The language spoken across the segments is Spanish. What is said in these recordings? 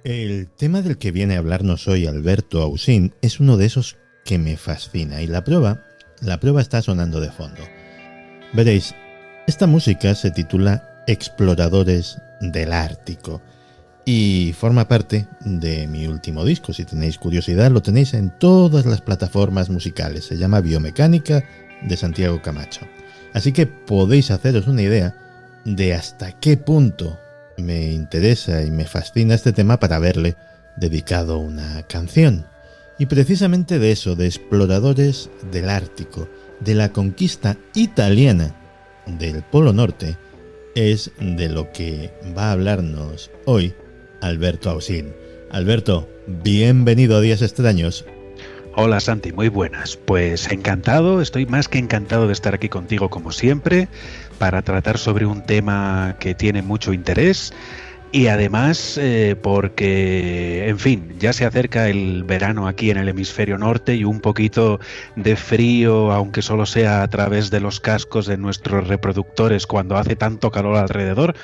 El tema del que viene a hablarnos hoy Alberto Ausín es uno de esos que me fascina y la prueba está sonando de fondo. Veréis, esta música se titula Exploradores del Ártico y forma parte de mi último disco. Si tenéis curiosidad, lo tenéis en todas las plataformas musicales. Se llama Biomecánica de Santiago Camacho. Así que podéis haceros una idea de hasta qué punto me interesa y me fascina este tema para haberle dedicado una canción. Y precisamente de eso, de exploradores del Ártico, de la conquista italiana del Polo Norte, es de lo que va a hablarnos hoy Alberto Ausín. Alberto, bienvenido a Días Extraños. Hola Santi, muy buenas. Pues encantado, estoy más que encantado de estar aquí contigo como siempre para tratar sobre un tema que tiene mucho interés y además porque, en fin, ya se acerca el verano aquí en el hemisferio norte y un poquito de frío, aunque solo sea a través de los cascos de nuestros reproductores cuando hace tanto calor alrededor,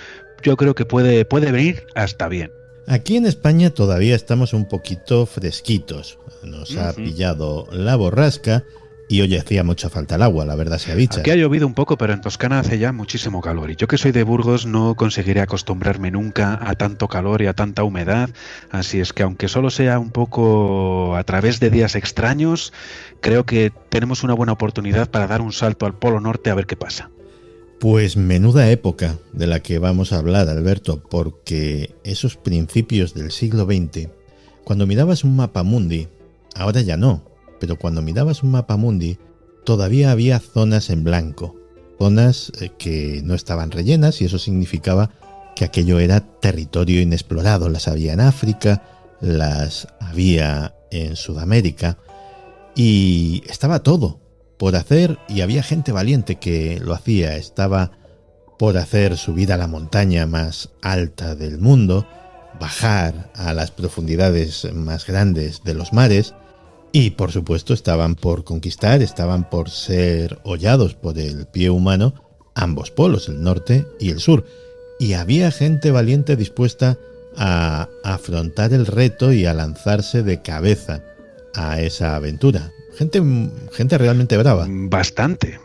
yo creo que puede venir hasta bien. Aquí en España todavía estamos un poquito fresquitos. Nos ha pillado la borrasca y hoy hacía mucha falta el agua, la verdad sea dicha. Aquí ha llovido un poco, pero en Toscana hace ya muchísimo calor. Y yo que soy de Burgos no conseguiré acostumbrarme nunca a tanto calor y a tanta humedad. Así es que aunque solo sea un poco a través de días extraños, creo que tenemos una buena oportunidad para dar un salto al Polo Norte a ver qué pasa. Pues menuda época de la que vamos a hablar, Alberto, porque esos principios del siglo XX, cuando mirabas un mapamundi, ahora ya no, pero cuando mirabas un mapamundi, todavía había zonas en blanco, zonas que no estaban rellenas y eso significaba que aquello era territorio inexplorado. Las había en África, las había en Sudamérica y estaba todo por hacer y había gente valiente que lo hacía. Estaba por hacer subir a la montaña más alta del mundo, bajar a las profundidades más grandes de los mares y por supuesto estaban por conquistar, estaban por ser hollados por el pie humano ambos polos, el norte y el sur. Y había gente valiente dispuesta a afrontar el reto y a lanzarse de cabeza a esa aventura. Gente realmente brava. Bastante.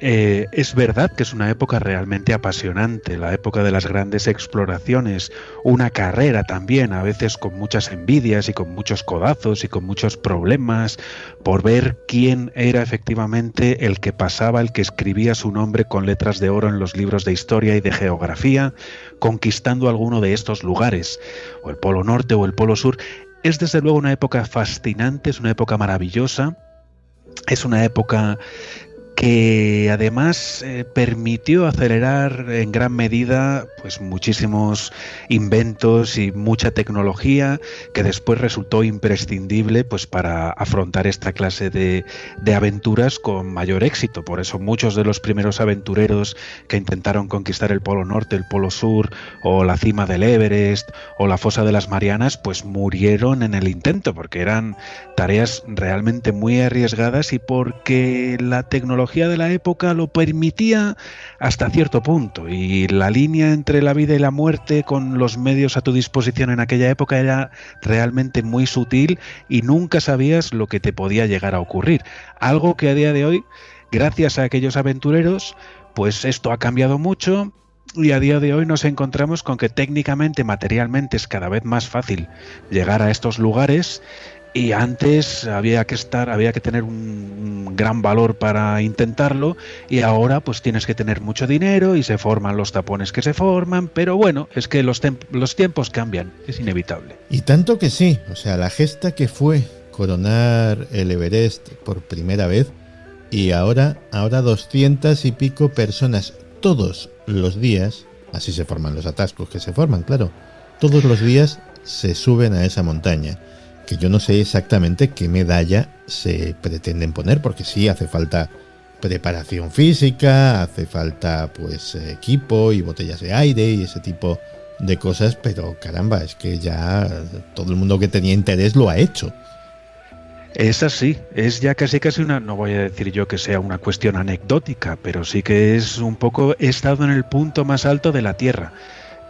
Es verdad que es una época realmente apasionante, la época de las grandes exploraciones, una carrera también, a veces con muchas envidias y con muchos codazos y con muchos problemas, por ver quién era efectivamente el que pasaba, el que escribía su nombre con letras de oro en los libros de historia y de geografía, conquistando alguno de estos lugares, o el Polo Norte o el Polo Sur. Es desde luego una época fascinante, es una época maravillosa, es una época que además permitió acelerar en gran medida pues muchísimos inventos y mucha tecnología que después resultó imprescindible pues para afrontar esta clase de aventuras con mayor éxito. Por eso muchos de los primeros aventureros que intentaron conquistar el Polo Norte, el Polo Sur o la cima del Everest o la fosa de las Marianas pues murieron en el intento porque eran tareas realmente muy arriesgadas y porque la tecnología de la época lo permitía hasta cierto punto y la línea entre la vida y la muerte con los medios a tu disposición en aquella época era realmente muy sutil y nunca sabías lo que te podía llegar a ocurrir. Algo que a día de hoy, gracias a aquellos aventureros, pues esto ha cambiado mucho y a día de hoy nos encontramos con que técnicamente, materialmente es cada vez más fácil llegar a estos lugares. Y antes había que tener un gran valor para intentarlo y ahora pues tienes que tener mucho dinero y se forman los tapones que se forman, pero bueno, es que los tiempos cambian, es inevitable. Y tanto que sí, o sea, la gesta que fue coronar el Everest por primera vez y ahora 200 y pico personas todos los días, así se forman los atascos que se forman, claro, todos los días se suben a esa montaña. Que yo no sé exactamente qué medalla se pretenden poner, porque sí hace falta preparación física, hace falta pues equipo y botellas de aire y ese tipo de cosas, pero caramba, es que ya todo el mundo que tenía interés lo ha hecho. Es así, es ya casi una, no voy a decir yo que sea una cuestión anecdótica, pero sí que es un poco, he estado en el punto más alto de la Tierra.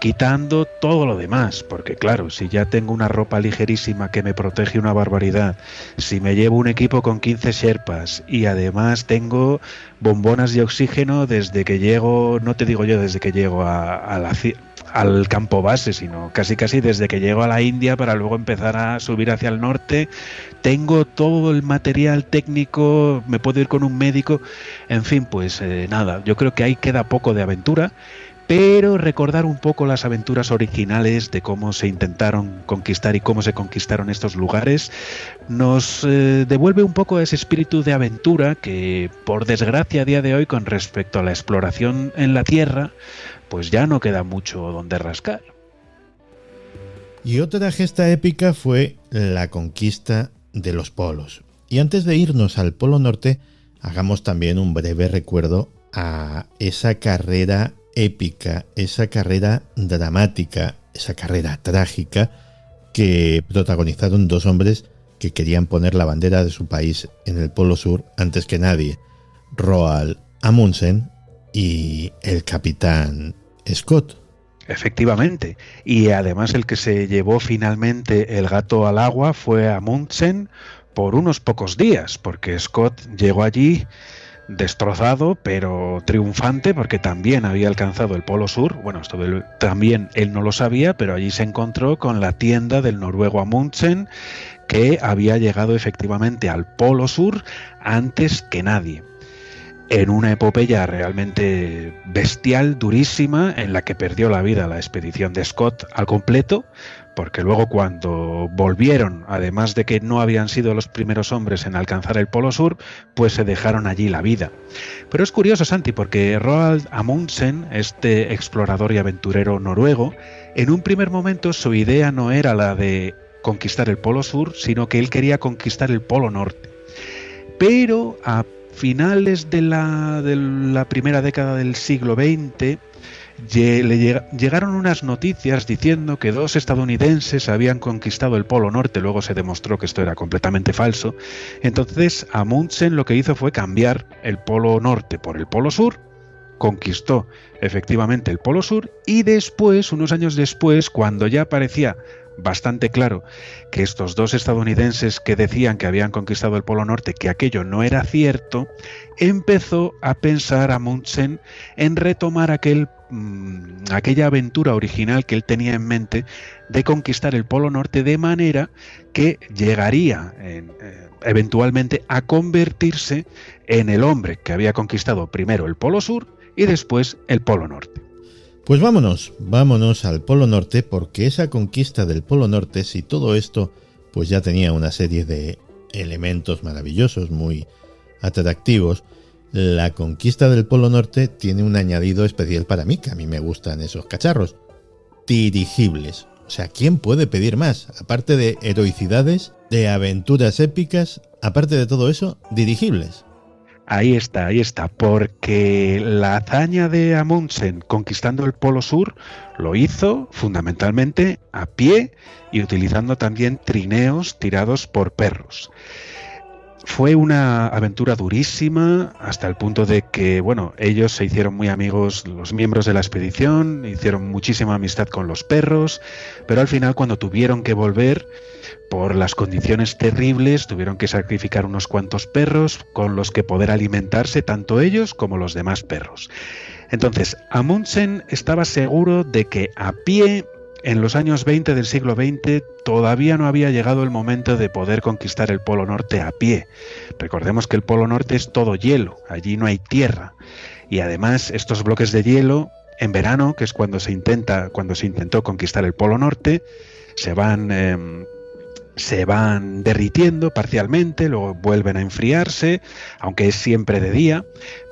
quitando todo lo demás, porque claro, si ya tengo una ropa ligerísima que me protege una barbaridad, si me llevo un equipo con 15 sherpas y además tengo bombonas de oxígeno desde que llego, no te digo yo desde que llego al campo base, sino casi desde que llego a la India para luego empezar a subir hacia el norte, tengo todo el material técnico, me puedo ir con un médico, en fin, pues nada, yo creo que ahí queda poco de aventura, pero recordar un poco las aventuras originales de cómo se intentaron conquistar y cómo se conquistaron estos lugares nos devuelve un poco ese espíritu de aventura que, por desgracia, a día de hoy, con respecto a la exploración en la Tierra, pues ya no queda mucho donde rascar. Y otra gesta épica fue la conquista de los polos. Y antes de irnos al Polo Norte, hagamos también un breve recuerdo a esa carrera épica, esa carrera dramática, esa carrera trágica que protagonizaron dos hombres que querían poner la bandera de su país en el Polo Sur antes que nadie, Roald Amundsen y el capitán Scott. Efectivamente, y además el que se llevó finalmente el gato al agua fue Amundsen por unos pocos días, porque Scott llegó allí destrozado pero triunfante, porque también había alcanzado el Polo Sur. Bueno, esto también él no lo sabía, pero allí se encontró con la tienda del noruego Amundsen, que había llegado efectivamente al Polo Sur antes que nadie, en una epopeya realmente bestial, durísima, en la que perdió la vida la expedición de Scott al completo, porque luego cuando volvieron, además de que no habían sido los primeros hombres en alcanzar el Polo Sur, pues se dejaron allí la vida. Pero es curioso, Santi, porque Roald Amundsen, este explorador y aventurero noruego, en un primer momento su idea no era la de conquistar el Polo Sur, sino que él quería conquistar el Polo Norte. Pero a finales de la primera década del siglo XX, llegaron unas noticias diciendo que dos estadounidenses habían conquistado el Polo Norte. Luego se demostró que esto era completamente falso. Entonces Amundsen lo que hizo fue cambiar el Polo Norte por el Polo Sur, conquistó efectivamente el Polo Sur y después, unos años después, cuando ya parecía bastante claro que estos dos estadounidenses que decían que habían conquistado el Polo Norte, que aquello no era cierto, empezó a pensar Amundsen en retomar aquella aventura original que él tenía en mente de conquistar el Polo Norte, de manera que llegaría eventualmente a convertirse en el hombre que había conquistado primero el Polo Sur y después el Polo Norte. Pues vámonos al Polo Norte, porque esa conquista del Polo Norte, si todo esto pues ya tenía una serie de elementos maravillosos, muy atractivos, la conquista del Polo Norte tiene un añadido especial para mí, que a mí me gustan esos cacharros: dirigibles. O sea, ¿quién puede pedir más? Aparte de heroicidades, de aventuras épicas, aparte de todo eso, dirigibles. Ahí está, porque la hazaña de Amundsen conquistando el Polo Sur lo hizo fundamentalmente a pie y utilizando también trineos tirados por perros. Fue una aventura durísima, hasta el punto de que, bueno, ellos se hicieron muy amigos, los miembros de la expedición, hicieron muchísima amistad con los perros, pero al final, cuando tuvieron que volver, por las condiciones terribles, tuvieron que sacrificar unos cuantos perros con los que poder alimentarse tanto ellos como los demás perros. Entonces, Amundsen estaba seguro de que a pie, en los años 20 del siglo XX, todavía no había llegado el momento de poder conquistar el Polo Norte a pie. Recordemos que el Polo Norte es todo hielo, allí no hay tierra. Y además, estos bloques de hielo, en verano, que es cuando se intentó conquistar el Polo Norte, se van derritiendo parcialmente, luego vuelven a enfriarse, aunque es siempre de día,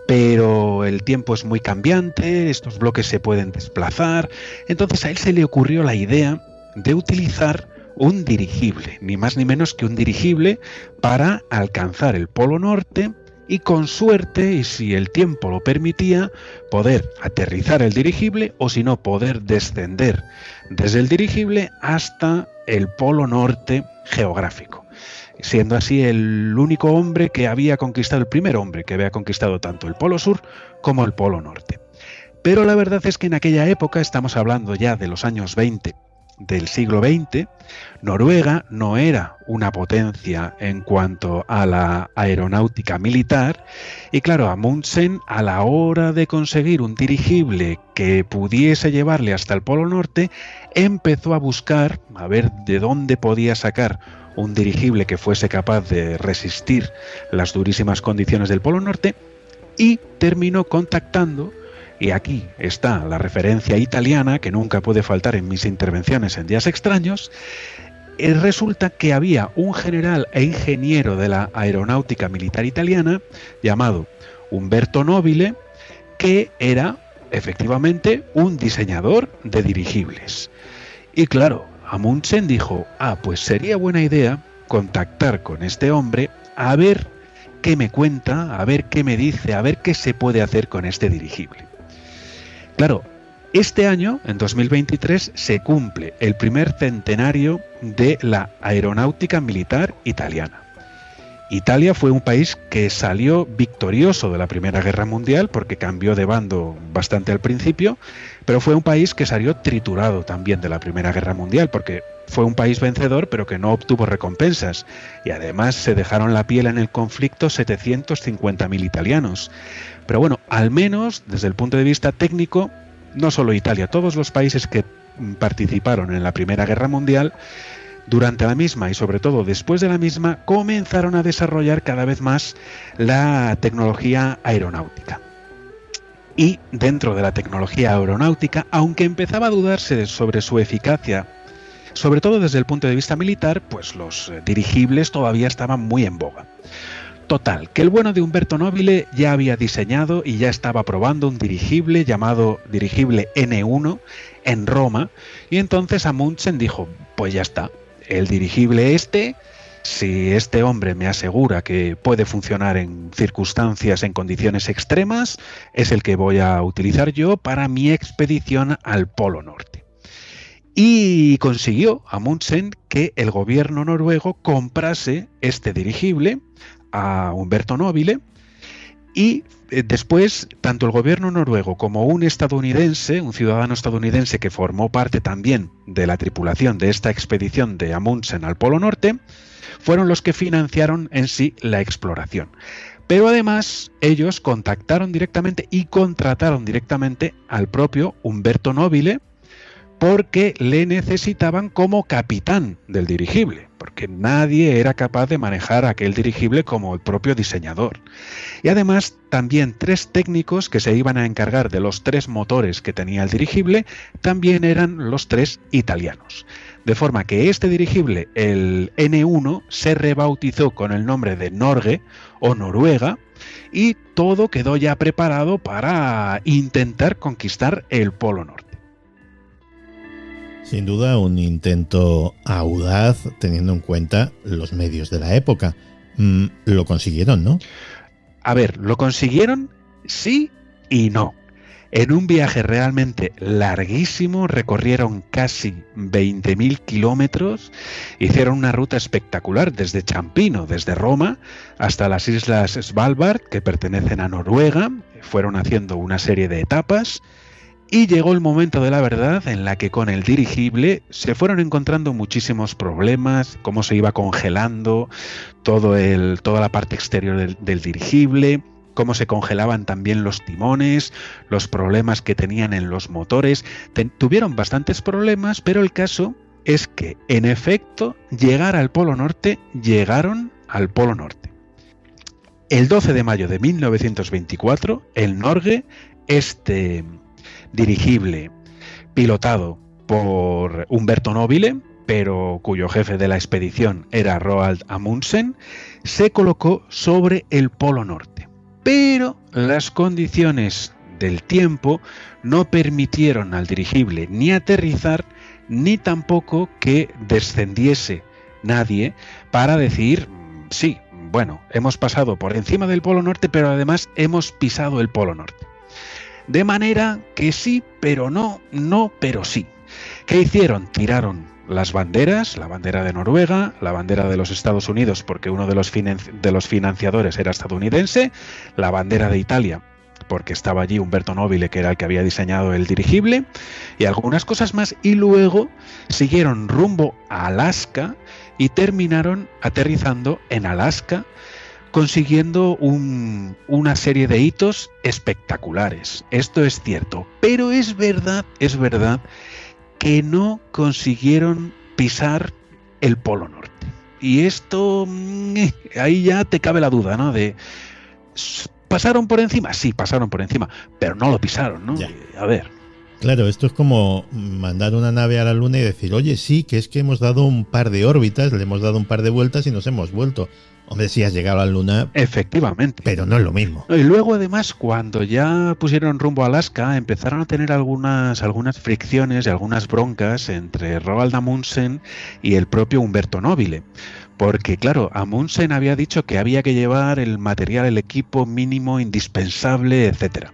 pero el tiempo es muy cambiante, estos bloques se pueden desplazar. Entonces a él se le ocurrió la idea de utilizar un dirigible, ni más ni menos que un dirigible, para alcanzar el Polo Norte y, con suerte, y si el tiempo lo permitía, poder aterrizar el dirigible, o si no, poder descender desde el dirigible hasta el Polo Norte geográfico, siendo así el único hombre que había conquistado, el primer hombre que había conquistado tanto el Polo Sur como el Polo Norte. Pero la verdad es que en aquella época, estamos hablando ya de los años 20 del siglo XX, Noruega no era una potencia en cuanto a la aeronáutica militar y claro, Amundsen, a la hora de conseguir un dirigible que pudiese llevarle hasta el Polo Norte, empezó a buscar a ver de dónde podía sacar un dirigible que fuese capaz de resistir las durísimas condiciones del Polo Norte y terminó contactando. Y aquí está la referencia italiana, que nunca puede faltar en mis intervenciones en Días Extraños. Resulta que había un general e ingeniero de la aeronáutica militar italiana llamado Umberto Nobile, que era efectivamente un diseñador de dirigibles. Y claro, Amundsen dijo, pues sería buena idea contactar con este hombre a ver qué me cuenta, a ver qué me dice, a ver qué se puede hacer con este dirigible. Claro, este año, en 2023, se cumple el primer centenario de la aeronáutica militar italiana. Italia fue un país que salió victorioso de la Primera Guerra Mundial porque cambió de bando bastante al principio, pero fue un país que salió triturado también de la Primera Guerra Mundial porque fue un país vencedor pero que no obtuvo recompensas y además se dejaron la piel en el conflicto 750.000 italianos. Pero bueno, al menos desde el punto de vista técnico, no solo Italia, todos los países que participaron en la Primera Guerra Mundial, durante la misma y sobre todo después de la misma, comenzaron a desarrollar cada vez más la tecnología aeronáutica. Y dentro de la tecnología aeronáutica, aunque empezaba a dudarse sobre su eficacia, sobre todo desde el punto de vista militar, pues los dirigibles todavía estaban muy en boga. Total, que el bueno de Umberto Nobile ya había diseñado y ya estaba probando un dirigible llamado dirigible N1 en Roma, y entonces Amundsen dijo, pues ya está, el dirigible si este hombre me asegura que puede funcionar en circunstancias, en condiciones extremas, es el que voy a utilizar yo para mi expedición al Polo Norte. Y consiguió Amundsen que el gobierno noruego comprase este dirigible a Umberto Nobile y después tanto el gobierno noruego como un estadounidense, un ciudadano estadounidense que formó parte también de la tripulación de esta expedición de Amundsen al Polo Norte, fueron los que financiaron en sí la exploración. Pero además ellos contactaron directamente y contrataron directamente al propio Umberto Nobile porque le necesitaban como capitán del dirigible, porque nadie era capaz de manejar aquel dirigible como el propio diseñador. Y además también 3 técnicos que se iban a encargar de los 3 motores que tenía el dirigible, también eran los 3 italianos. De forma que este dirigible, el N1, se rebautizó con el nombre de Norge o Noruega y todo quedó ya preparado para intentar conquistar el Polo Norte. Sin duda un intento audaz teniendo en cuenta los medios de la época. Lo consiguieron, ¿no? A ver, lo consiguieron sí y no. En un viaje realmente larguísimo, recorrieron casi 20.000 kilómetros, hicieron una ruta espectacular desde Ciampino, desde Roma, hasta las islas Svalbard, que pertenecen a Noruega, fueron haciendo una serie de etapas, y llegó el momento de la verdad en la que con el dirigible se fueron encontrando muchísimos problemas, cómo se iba congelando toda la parte exterior del dirigible, cómo se congelaban también los timones, los problemas que tenían en los motores. Tuvieron bastantes problemas, pero el caso es que, en efecto, llegaron al Polo Norte. El 12 de mayo de 1924, el Norge, este dirigible pilotado por Umberto Nobile, pero cuyo jefe de la expedición era Roald Amundsen, se colocó sobre el Polo Norte. Pero las condiciones del tiempo no permitieron al dirigible ni aterrizar, ni tampoco que descendiese nadie para decir, sí, bueno, hemos pasado por encima del Polo Norte, pero además hemos pisado el Polo Norte. De manera que sí, pero no, no, pero sí. ¿Qué hicieron? Tiraron las banderas, la bandera de Noruega, la bandera de los Estados Unidos, porque uno de los financiadores era estadounidense, la bandera de Italia, porque estaba allí Umberto Nobile, que era el que había diseñado el dirigible, y algunas cosas más, y luego siguieron rumbo a Alaska y terminaron aterrizando en Alaska, consiguiendo una serie de hitos espectaculares. Esto es cierto, pero es verdad que no consiguieron pisar el Polo Norte. Y esto, ahí ya te cabe la duda, ¿no? ¿Pasaron por encima? Sí, pasaron por encima, pero no lo pisaron, ¿no? A ver. Claro, esto es como mandar una nave a la Luna y decir, oye, sí, que es que hemos dado un par de órbitas, le hemos dado un par de vueltas y nos hemos vuelto. Hombre, sí has llegado a la Luna. Efectivamente. Pero no es lo mismo. Y luego, además, cuando ya pusieron rumbo a Alaska, empezaron a tener algunas fricciones y algunas broncas entre Roald Amundsen y el propio Umberto Nobile. Porque, claro, Amundsen había dicho que había que llevar el material, el equipo mínimo, indispensable, etcétera.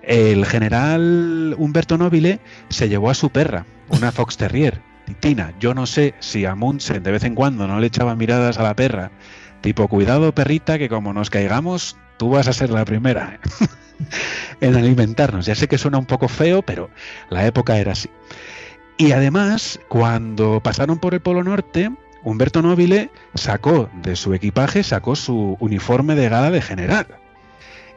El general Umberto Nobile se llevó a su perra, una Fox Terrier, Tina. Yo no sé si Amundsen de vez en cuando no le echaba miradas a la perra, tipo, cuidado perrita, que como nos caigamos, tú vas a ser la primera en alimentarnos. Ya sé que suena un poco feo, pero la época era así. Y además, cuando pasaron por el Polo Norte, Umberto Nobile sacó de su equipaje, sacó su uniforme de gala de general.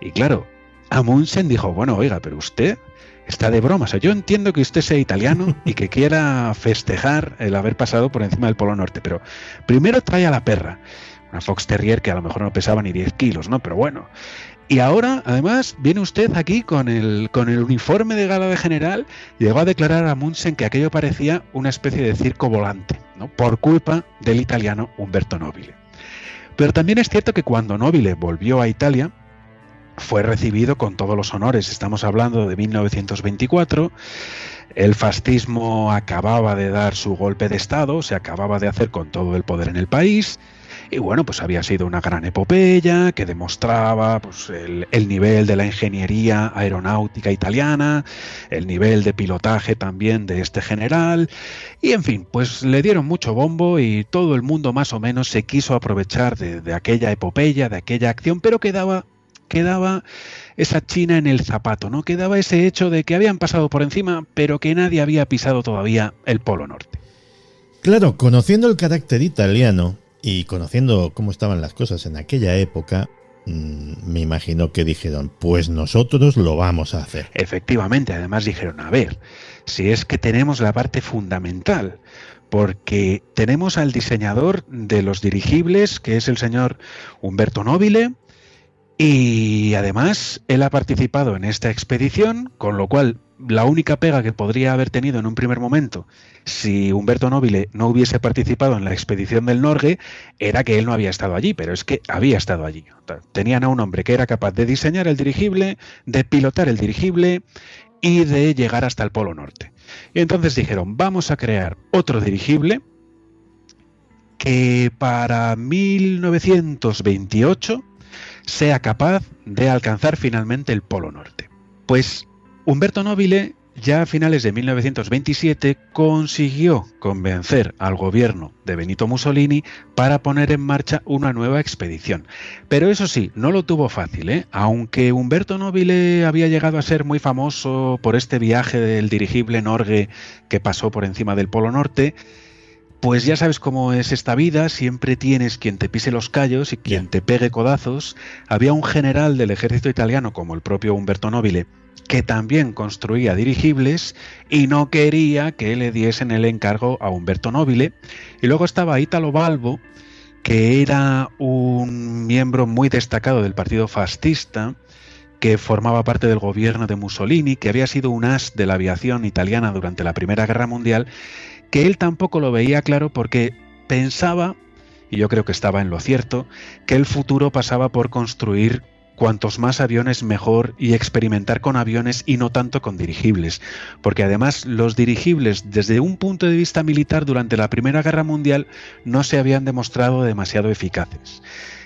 Y claro, Amundsen dijo, bueno, oiga, pero usted está de broma. O sea, yo entiendo que usted sea italiano y que quiera festejar el haber pasado por encima del Polo Norte, pero primero trae a la perra, una Fox Terrier que a lo mejor no pesaba ni 10 kilos, ¿no? Pero bueno. Y ahora, además, viene usted aquí con el uniforme de gala de general. Llegó a declarar a Amundsen que aquello parecía una especie de circo volante, ¿no? Por culpa del italiano Umberto Nobile. Pero también es cierto que cuando Nobile volvió a Italia, fue recibido con todos los honores. Estamos hablando de 1924. El fascismo acababa de dar su golpe de estado, se acababa de hacer con todo el poder en el país. Y bueno, pues había sido una gran epopeya que demostraba pues, el nivel de la ingeniería aeronáutica italiana, el nivel de pilotaje también de este general. Y en fin, pues le dieron mucho bombo y todo el mundo más o menos se quiso aprovechar de aquella epopeya, de aquella acción, pero quedaba esa china en el zapato, ¿no? Quedaba ese hecho de que habían pasado por encima, pero que nadie había pisado todavía el Polo Norte. Claro, conociendo el carácter italiano y conociendo cómo estaban las cosas en aquella época, me imagino que dijeron, pues nosotros lo vamos a hacer. Efectivamente, además dijeron, a ver, si es que tenemos la parte fundamental, porque tenemos al diseñador de los dirigibles, que es el señor Umberto Nobile, y además él ha participado en esta expedición, con lo cual la única pega que podría haber tenido en un primer momento si Umberto Nobile no hubiese participado en la expedición del Norge era que él no había estado allí, pero es que había estado allí. Tenían a un hombre que era capaz de diseñar el dirigible, de pilotar el dirigible y de llegar hasta el Polo Norte. Y entonces dijeron, vamos a crear otro dirigible que para 1928 sea capaz de alcanzar finalmente el Polo Norte. Pues Umberto Nobile ya a finales de 1927 consiguió convencer al gobierno de Benito Mussolini para poner en marcha una nueva expedición. Pero eso sí, no lo tuvo fácil, ¿eh? Aunque Umberto Nobile había llegado a ser muy famoso por este viaje del dirigible Norge que pasó por encima del Polo Norte, pues ya sabes cómo es esta vida, siempre tienes quien te pise los callos y quien te pegue codazos. Había un general del ejército italiano, como el propio Umberto Nobile, que también construía dirigibles y no quería que le diesen el encargo a Umberto Nobile. Y luego estaba Italo Balbo, que era un miembro muy destacado del partido fascista, que formaba parte del gobierno de Mussolini, que había sido un as de la aviación italiana durante la Primera Guerra Mundial, que él tampoco lo veía claro porque pensaba, y yo creo que estaba en lo cierto, que el futuro pasaba por construir cuantos más aviones mejor y experimentar con aviones y no tanto con dirigibles, porque además los dirigibles desde un punto de vista militar durante la Primera Guerra Mundial no se habían demostrado demasiado eficaces.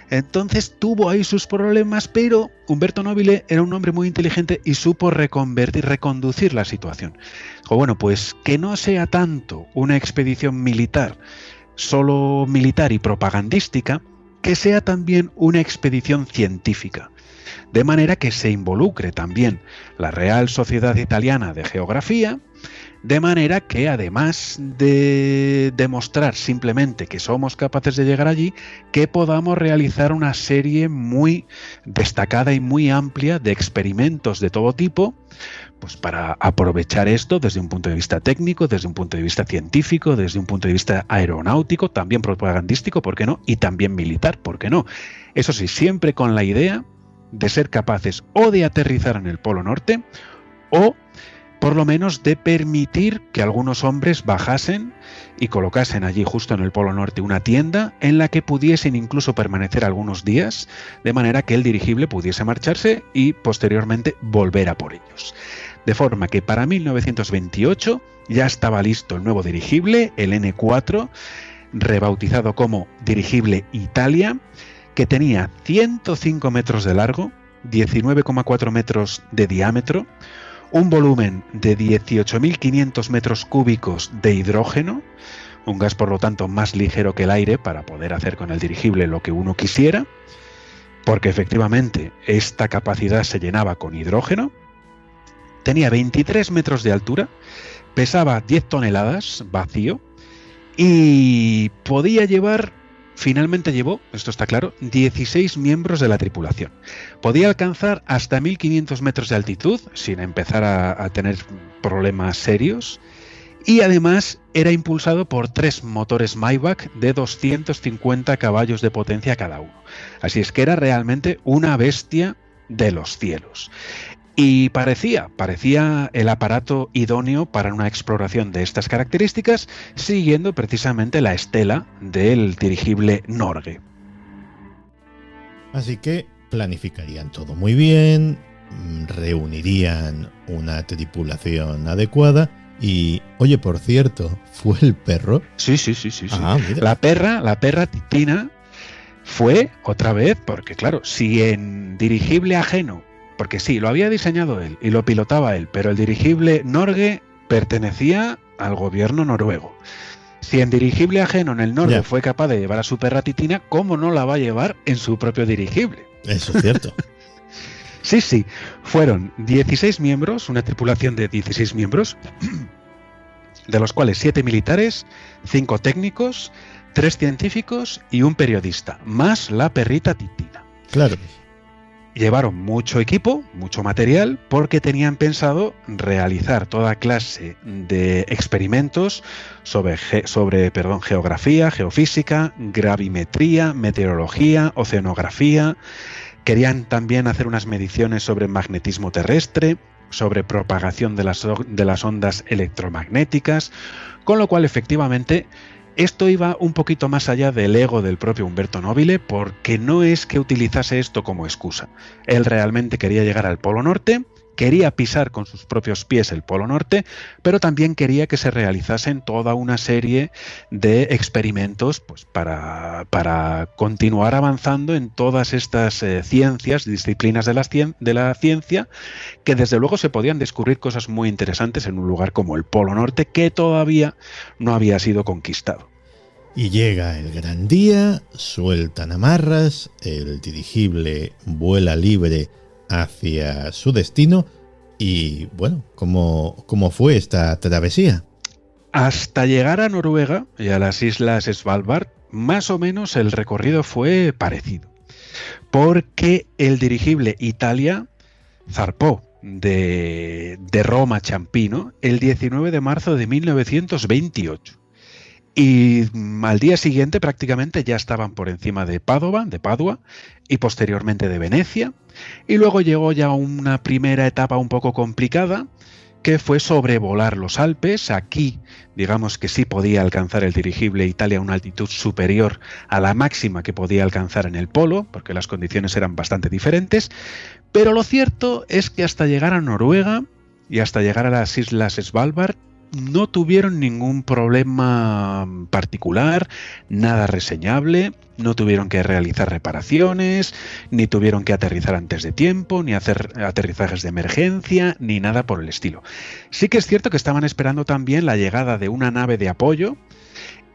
Entonces tuvo ahí sus problemas, pero Umberto Nobile era un hombre muy inteligente y supo reconducir la situación. Dijo, bueno, pues que no sea tanto una expedición militar, solo militar y propagandística, que sea también una expedición científica. de manera que se involucre también la Real Sociedad Italiana de Geografía, de manera que además de demostrar simplemente que somos capaces de llegar allí, que podamos realizar una serie muy destacada y muy amplia de experimentos de todo tipo, pues para aprovechar esto desde un punto de vista técnico, desde un punto de vista científico, desde un punto de vista aeronáutico, también propagandístico, ¿por qué no? Y también militar, ¿por qué no? Eso sí, siempre con la idea de ser capaces o de aterrizar en el Polo Norte o por lo menos de permitir que algunos hombres bajasen y colocasen allí justo en el Polo Norte una tienda en la que pudiesen incluso permanecer algunos días, de manera que el dirigible pudiese marcharse y posteriormente volver a por ellos. De forma que para 1928 ya estaba listo el nuevo dirigible, el N4, rebautizado como Dirigible Italia, que tenía 105 metros de largo, 19,4 metros de diámetro, un volumen de 18.500 metros cúbicos de hidrógeno, un gas por lo tanto más ligero que el aire para poder hacer con el dirigible lo que uno quisiera, porque efectivamente esta capacidad se llenaba con hidrógeno, tenía 23 metros de altura, pesaba 10 toneladas vacío y podía llevar, finalmente llevó, esto está claro, 16 miembros de la tripulación. Podía alcanzar hasta 1.500 metros de altitud sin empezar a tener problemas serios y además era impulsado por 3 motores Maybach de 250 caballos de potencia cada uno. Así es que era realmente una bestia de los cielos. Y parecía el aparato idóneo para una exploración de estas características, siguiendo precisamente la estela del dirigible Norge. Así que planificarían todo muy bien, reunirían una tripulación adecuada y, oye, por cierto, ¿fue el perro? Sí. La perra Titina fue otra vez, porque claro, si en dirigible ajeno, porque sí, lo había diseñado él y lo pilotaba él, pero el dirigible Norge pertenecía al gobierno noruego. Si en dirigible ajeno en el Norge fue capaz de llevar a su perra Titina, ¿cómo no la va a llevar en su propio dirigible? Eso es cierto. Sí, fueron 16 miembros, una tripulación de 16 miembros, de los cuales 7 militares, 5 técnicos, 3 científicos y un periodista, más la perrita Titina. Claro. Llevaron mucho equipo, mucho material, porque tenían pensado realizar toda clase de experimentos sobre geografía, geofísica, gravimetría, meteorología, oceanografía. Querían también hacer unas mediciones sobre magnetismo terrestre, sobre propagación de las ondas electromagnéticas, con lo cual efectivamente esto iba un poquito más allá del ego del propio Umberto Nobile, porque no es que utilizase esto como excusa. Él realmente quería llegar al Polo Norte, quería pisar con sus propios pies el Polo Norte, pero también quería que se realizasen toda una serie de experimentos pues, para continuar avanzando en todas estas ciencias, disciplinas de la ciencia, que desde luego se podían descubrir cosas muy interesantes en un lugar como el Polo Norte, que todavía no había sido conquistado. Y llega el gran día, sueltan amarras, el dirigible vuela libre hacia su destino y, bueno, ¿cómo fue esta travesía? Hasta llegar a Noruega y a las islas Svalbard, más o menos el recorrido fue parecido, porque el dirigible Italia zarpó de Roma a Ciampino el 19 de marzo de 1928. Y al día siguiente prácticamente ya estaban por encima de Padua y posteriormente de Venecia. Y luego llegó ya una primera etapa un poco complicada, que fue sobrevolar los Alpes. Aquí, digamos que sí podía alcanzar el dirigible Italia a una altitud superior a la máxima que podía alcanzar en el polo, porque las condiciones eran bastante diferentes. Pero lo cierto es que hasta llegar a Noruega y hasta llegar a las islas Svalbard, no tuvieron ningún problema particular, nada reseñable, no tuvieron que realizar reparaciones, ni tuvieron que aterrizar antes de tiempo, ni hacer aterrizajes de emergencia, ni nada por el estilo. Sí que es cierto que estaban esperando también la llegada de una nave de apoyo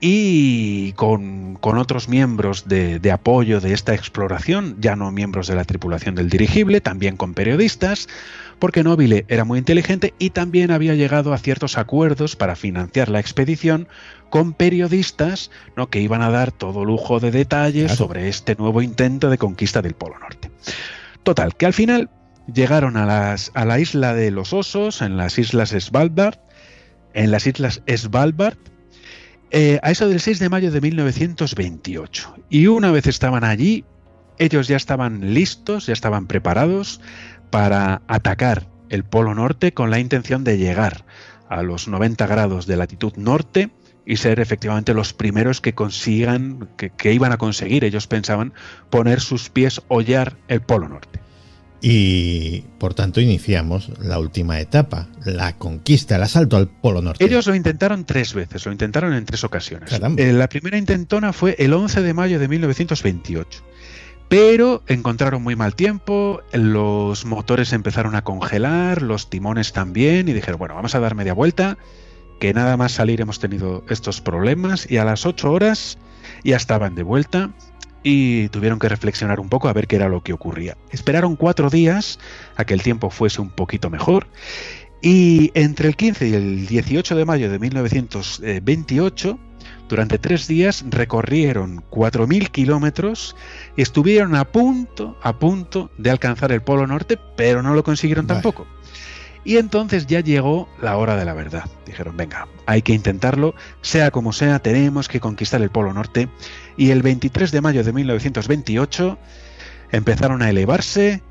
y con otros miembros de apoyo de esta exploración, ya no miembros de la tripulación del dirigible, también con periodistas, porque Nobile era muy inteligente y también había llegado a ciertos acuerdos para financiar la expedición con periodistas, ¿no?, que iban a dar todo lujo de detalles sobre este nuevo intento de conquista del Polo Norte. Total, que al final llegaron a la isla de los Osos, en las islas Svalbard, a eso del 6 de mayo de 1928. Y una vez estaban allí, ellos ya estaban listos, ya estaban preparados para atacar el Polo Norte con la intención de llegar a los 90 grados de latitud norte y ser efectivamente los primeros que consigan, que iban a conseguir, ellos pensaban, poner sus pies, hollar el Polo Norte. Y por tanto iniciamos la última etapa, la conquista, el asalto al Polo Norte. Ellos lo intentaron 3 veces, lo intentaron en 3 ocasiones. Caramba. La primera intentona fue el 11 de mayo de 1928, pero encontraron muy mal tiempo, los motores empezaron a congelar, los timones también, y dijeron, bueno, vamos a dar media vuelta, que nada más salir hemos tenido estos problemas, y a las 8 horas ya estaban de vuelta, y tuvieron que reflexionar un poco a ver qué era lo que ocurría. Esperaron 4 días a que el tiempo fuese un poquito mejor, y entre el 15 y el 18 de mayo de 1928, durante 3 días recorrieron 4.000 kilómetros y estuvieron a punto de alcanzar el Polo Norte, pero no lo consiguieron tampoco. Y entonces ya llegó la hora de la verdad. Dijeron, venga, hay que intentarlo, sea como sea, tenemos que conquistar el Polo Norte. Y el 23 de mayo de 1928 empezaron a elevarse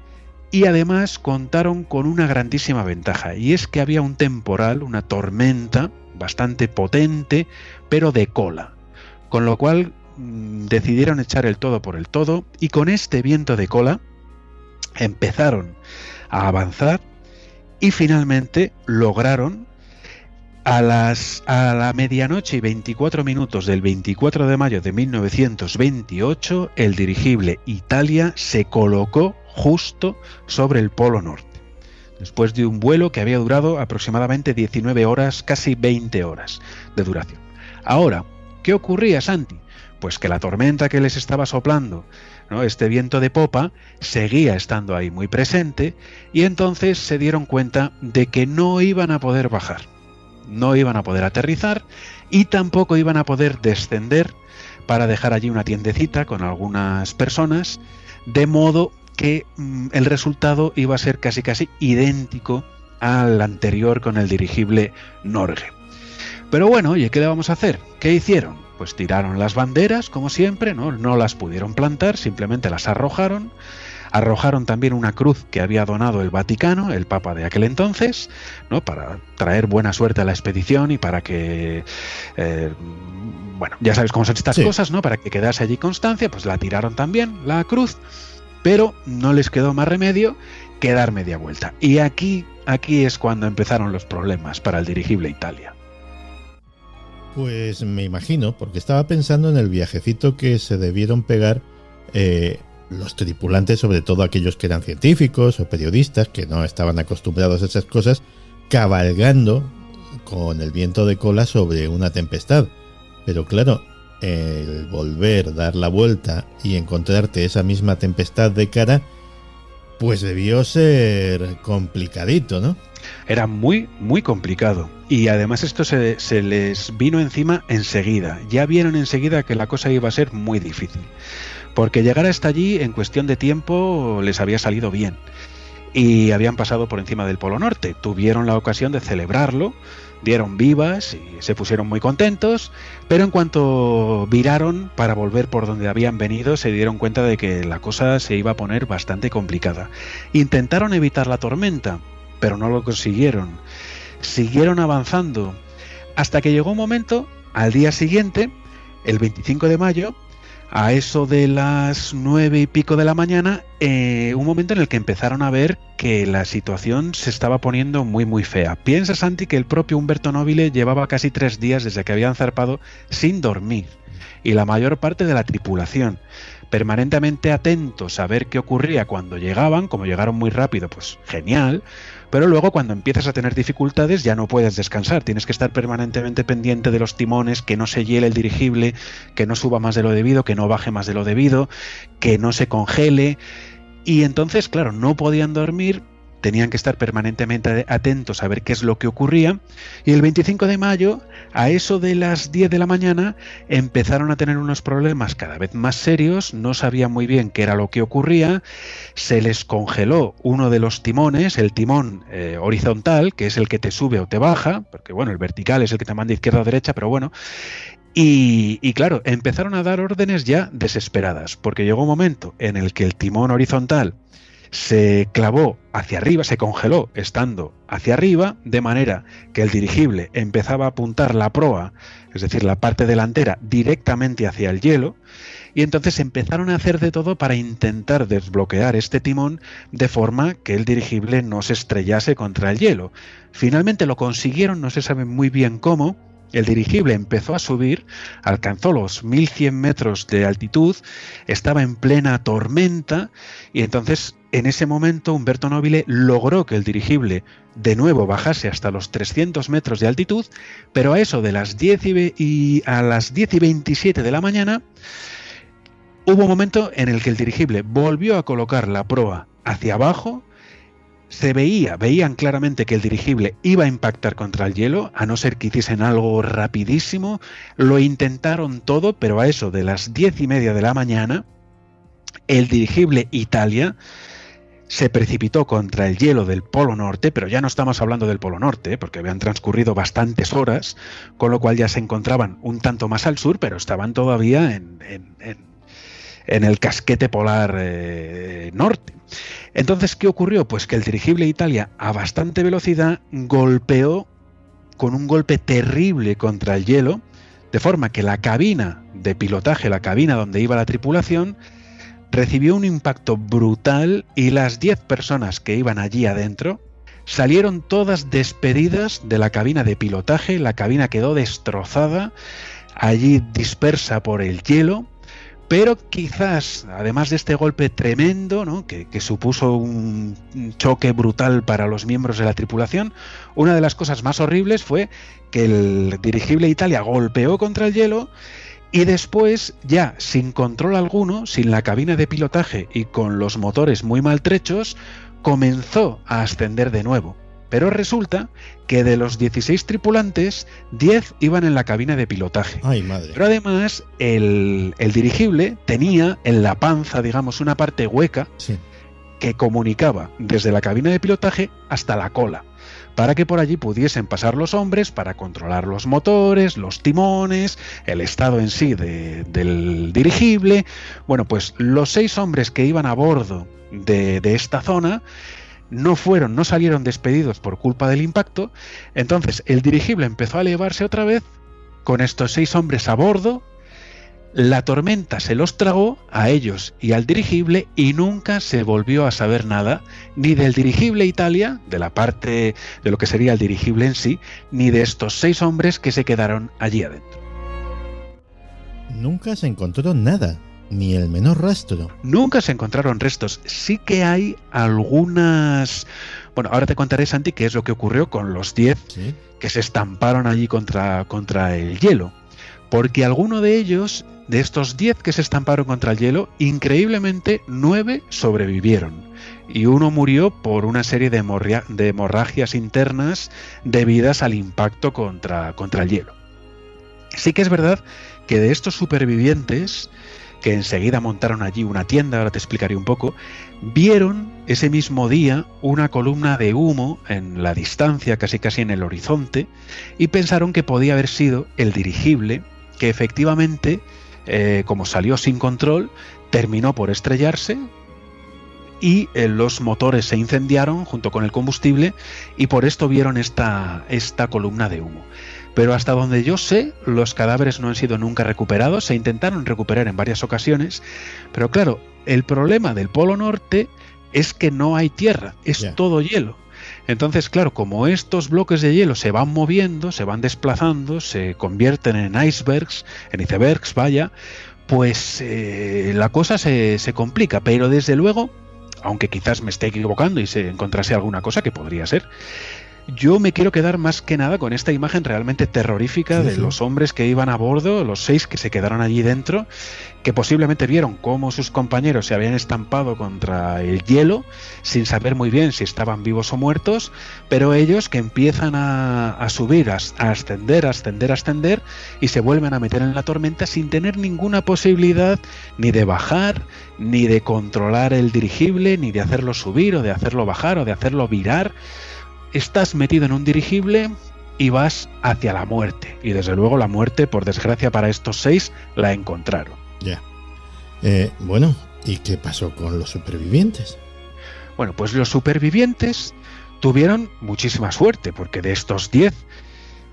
y además contaron con una grandísima ventaja. Y es que había un temporal, una tormenta bastante potente, pero de cola. Con lo cual decidieron echar el todo por el todo y con este viento de cola empezaron a avanzar. Y finalmente lograron a la medianoche y 24 minutos del 24 de mayo de 1928, el dirigible Italia se colocó justo sobre el Polo Norte, después de un vuelo que había durado aproximadamente 19 horas, casi 20 horas de duración. Ahora, ¿qué ocurría, Santi? Pues que la tormenta que les estaba soplando, ¿no?, este viento de popa, seguía estando ahí muy presente, y entonces se dieron cuenta de que no iban a poder bajar, no iban a poder aterrizar y tampoco iban a poder descender para dejar allí una tiendecita con algunas personas, de modo que el resultado iba a ser casi idéntico al anterior con el dirigible Norge. Pero bueno, oye, ¿qué le vamos a hacer? ¿Qué hicieron? Pues tiraron las banderas, como siempre, no las pudieron plantar, simplemente las arrojaron. Arrojaron también una cruz que había donado el Vaticano, el Papa de aquel entonces, ¿no?, para traer buena suerte a la expedición y para que, bueno, ya sabes cómo son estas cosas, ¿no?, para que quedase allí constancia, pues la tiraron también, la cruz, pero no les quedó más remedio que dar media vuelta. Y aquí es cuando empezaron los problemas para el dirigible Italia. Pues me imagino, porque estaba pensando en el viajecito que se debieron pegar los tripulantes, sobre todo aquellos que eran científicos o periodistas que no estaban acostumbrados a esas cosas, cabalgando con el viento de cola sobre una tempestad. Pero claro, el volver, dar la vuelta y encontrarte esa misma tempestad de cara, pues debió ser complicadito, ¿no? Era muy, muy complicado. Y además esto se les vino encima enseguida. Ya vieron enseguida que la cosa iba a ser muy difícil. Porque llegar hasta allí en cuestión de tiempo les había salido bien. Y habían pasado por encima del Polo Norte. Tuvieron la ocasión de celebrarlo, dieron vivas y se pusieron muy contentos. Pero en cuanto viraron para volver por donde habían venido, se dieron cuenta de que la cosa se iba a poner bastante complicada. Intentaron evitar la tormenta, pero no lo consiguieron. Siguieron avanzando hasta que llegó un momento, al día siguiente, el 25 de mayo, a eso de las 9 y pico de la mañana, un momento en el que empezaron a ver que la situación se estaba poniendo muy muy fea. Piensa, Santi, que el propio Umberto Nobile llevaba casi 3 días desde que habían zarpado sin dormir, y la mayor parte de la tripulación. permanentemente atentos a ver qué ocurría cuando llegaban. Como llegaron muy rápido, pues genial, pero luego cuando empiezas a tener dificultades ya no puedes descansar, tienes que estar permanentemente pendiente de los timones, que no se hiele el dirigible, que no suba más de lo debido, que no baje más de lo debido, que no se congele, y entonces, claro, no podían dormir, tenían que estar permanentemente atentos a ver qué es lo que ocurría, y el 25 de mayo, a eso de las 10 de la mañana, empezaron a tener unos problemas cada vez más serios, no sabían muy bien qué era lo que ocurría, se les congeló uno de los timones, el timón horizontal, que es el que te sube o te baja, porque bueno, el vertical es el que te manda izquierda o derecha, pero bueno, y claro, empezaron a dar órdenes ya desesperadas, porque llegó un momento en el que el timón horizontal se clavó hacia arriba, se congeló estando hacia arriba, de manera que el dirigible empezaba a apuntar la proa, es decir, la parte delantera, directamente hacia el hielo, y entonces empezaron a hacer de todo para intentar desbloquear este timón de forma que el dirigible no se estrellase contra el hielo. Finalmente lo consiguieron, no se sabe muy bien cómo. El dirigible empezó a subir, alcanzó los 1100 metros de altitud, estaba en plena tormenta, y entonces en ese momento Umberto Nobile logró que el dirigible de nuevo bajase hasta los 300 metros de altitud, pero a eso de las 10 y 27 de la mañana hubo un momento en el que el dirigible volvió a colocar la proa hacia abajo. Veían claramente que el dirigible iba a impactar contra el hielo, a no ser que hiciesen algo rapidísimo. Lo intentaron todo, pero a eso de las 10:30 de la mañana, el dirigible Italia se precipitó contra el hielo del Polo Norte, pero ya no estamos hablando del Polo Norte, porque habían transcurrido bastantes horas, con lo cual ya se encontraban un tanto más al sur, pero estaban todavía en el casquete polar norte. Entonces, ¿qué ocurrió? Pues que el dirigible Italia, a bastante velocidad, golpeó con un golpe terrible contra el hielo, de forma que la cabina de pilotaje, la cabina donde iba la tripulación, recibió un impacto brutal, y las 10 personas que iban allí adentro salieron todas despedidas de la cabina de pilotaje. La cabina quedó destrozada, allí dispersa por el hielo. Pero quizás, además de este golpe tremendo, ¿no?, que supuso un choque brutal para los miembros de la tripulación, una de las cosas más horribles fue que el dirigible Italia golpeó contra el hielo y después, ya sin control alguno, sin la cabina de pilotaje y con los motores muy maltrechos, comenzó a ascender de nuevo. Pero resulta que de los 16 tripulantes, 10 iban en la cabina de pilotaje. ¡Ay, madre! Pero además, el dirigible tenía en la panza, digamos, una parte hueca, sí, que comunicaba desde la cabina de pilotaje hasta la cola, para que por allí pudiesen pasar los hombres para controlar los motores, los timones, el estado en sí del dirigible. Bueno, pues los 6 hombres que iban a bordo de esta zona no salieron despedidos por culpa del impacto. Entonces el dirigible empezó a elevarse otra vez con estos 6 hombres a bordo. La tormenta se los tragó a ellos y al dirigible, y nunca se volvió a saber nada, ni del dirigible Italia, de la parte de lo que sería el dirigible en sí, ni de estos 6 hombres que se quedaron allí adentro. Nunca se encontró nada, ni el menor rastro. Nunca se encontraron restos. Sí que hay algunas... Bueno, ahora te contaré, Santi, qué es lo que ocurrió con los 10 ¿sí? que se estamparon allí contra el hielo. Porque alguno de ellos, de estos 10 que se estamparon contra el hielo, increíblemente 9 sobrevivieron. Y uno murió por una serie de hemorragias internas debidas al impacto contra el hielo. Sí que es verdad que de estos supervivientes, que enseguida montaron allí una tienda, ahora te explicaré un poco, vieron ese mismo día una columna de humo en la distancia, casi en el horizonte, y pensaron que podía haber sido el dirigible, que efectivamente, como salió sin control, terminó por estrellarse, y los motores se incendiaron junto con el combustible, y por esto vieron esta columna de humo. Pero hasta donde yo sé, los cadáveres no han sido nunca recuperados. Se intentaron recuperar en varias ocasiones, pero claro, el problema del Polo Norte es que no hay tierra, es todo hielo. Entonces, claro, como estos bloques de hielo se van moviendo, se van desplazando, se convierten en icebergs, vaya, pues la cosa se complica, pero desde luego, aunque quizás me esté equivocando y se encontrase alguna cosa que podría ser, yo me quiero quedar más que nada con esta imagen realmente terrorífica de los hombres que iban a bordo, los 6 que se quedaron allí dentro, que posiblemente vieron cómo sus compañeros se habían estampado contra el hielo, sin saber muy bien si estaban vivos o muertos, pero ellos que empiezan a subir, a ascender, y se vuelven a meter en la tormenta sin tener ninguna posibilidad ni de bajar, ni de controlar el dirigible, ni de hacerlo subir, o de hacerlo bajar, o de hacerlo virar. Estás metido en un dirigible y vas hacia la muerte. Y desde luego la muerte, por desgracia para estos 6, la encontraron. Ya. Bueno, ¿y qué pasó con los supervivientes? Bueno, pues los supervivientes tuvieron muchísima suerte, porque de estos 10,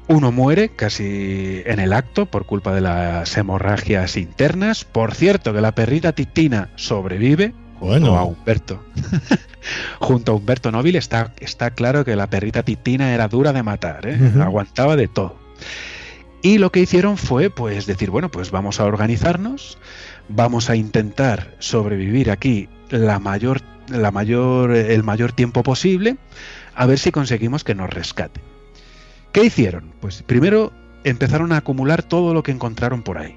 uno muere casi en el acto por culpa de las hemorragias internas. Por cierto, que la perrita Titina sobrevive. Bueno. A Humberto. Junto a Humberto Nobile está claro que la perrita Titina era dura de matar, ¿eh? Uh-huh. Aguantaba de todo. Y lo que hicieron fue pues decir, bueno, pues vamos a organizarnos, vamos a intentar sobrevivir aquí el mayor tiempo posible, a ver si conseguimos que nos rescaten. ¿Qué hicieron? Pues primero empezaron a acumular todo lo que encontraron por ahí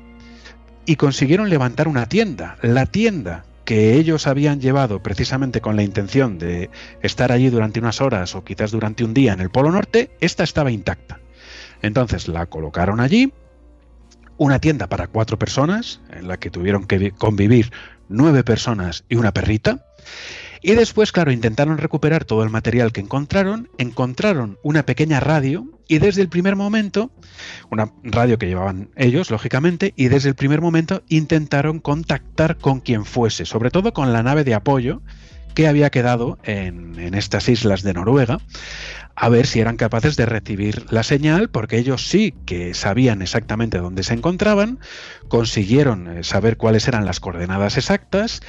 y consiguieron levantar una tienda, la tienda que ellos habían llevado precisamente con la intención de estar allí durante unas horas o quizás durante un día en el Polo Norte. Esta estaba intacta. Entonces la colocaron allí, una tienda para 4 personas, en la que tuvieron que convivir 9 personas y una perrita. Y después, claro, intentaron recuperar todo el material que encontraron una pequeña radio, y desde el primer momento, una radio que llevaban ellos, lógicamente, y desde el primer momento intentaron contactar con quien fuese, sobre todo con la nave de apoyo que había quedado en estas islas de Noruega, a ver si eran capaces de recibir la señal, porque ellos sí que sabían exactamente dónde se encontraban, consiguieron saber cuáles eran las coordenadas exactas.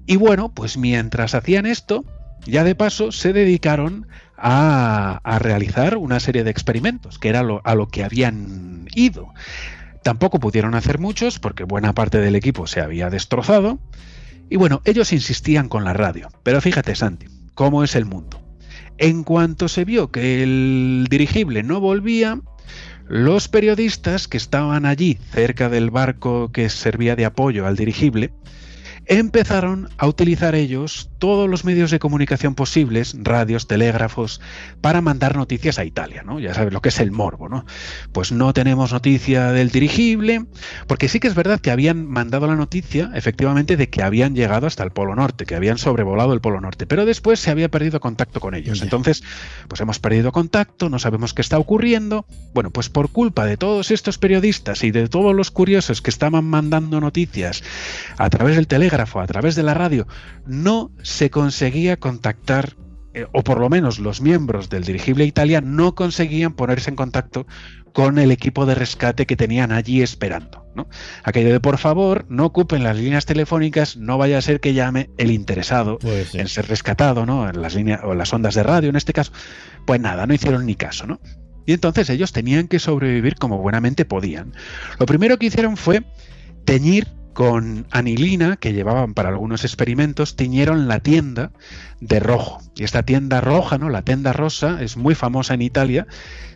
Y bueno, pues mientras hacían esto, ya de paso se dedicaron a realizar una serie de experimentos, que era a lo que habían ido. Tampoco pudieron hacer muchos, porque buena parte del equipo se había destrozado. Y bueno, ellos insistían con la radio. Pero fíjate, Santi, cómo es el mundo. En cuanto se vio que el dirigible no volvía, los periodistas que estaban allí, cerca del barco que servía de apoyo al dirigible, empezaron a utilizar ellos todos los medios de comunicación posibles, radios, telégrafos, para mandar noticias a Italia, ¿no? Ya sabes lo que es el morbo, ¿no? Pues no tenemos noticia del dirigible, porque sí que es verdad que habían mandado la noticia, efectivamente, de que habían llegado hasta el Polo Norte, que habían sobrevolado el Polo Norte, pero después se había perdido contacto con ellos. Entonces, pues hemos perdido contacto, no sabemos qué está ocurriendo. Bueno, pues por culpa de todos estos periodistas y de todos los curiosos que estaban mandando noticias a través del telégrafo, a través de la radio, no se conseguía contactar, o por lo menos los miembros del dirigible Italia no conseguían ponerse en contacto con el equipo de rescate que tenían allí esperando, ¿no? Aquello de, por favor, no ocupen las líneas telefónicas, no vaya a ser que llame el interesado en ser rescatado, ¿no? En las líneas o las ondas de radio en este caso. Pues nada, no hicieron ni caso, ¿no? Y entonces ellos tenían que sobrevivir como buenamente podían. Lo primero que hicieron fue teñir con anilina, que llevaban para algunos experimentos, tiñeron la tienda de rojo. Y esta tienda roja, ¿no? La tenda rosa, es muy famosa en Italia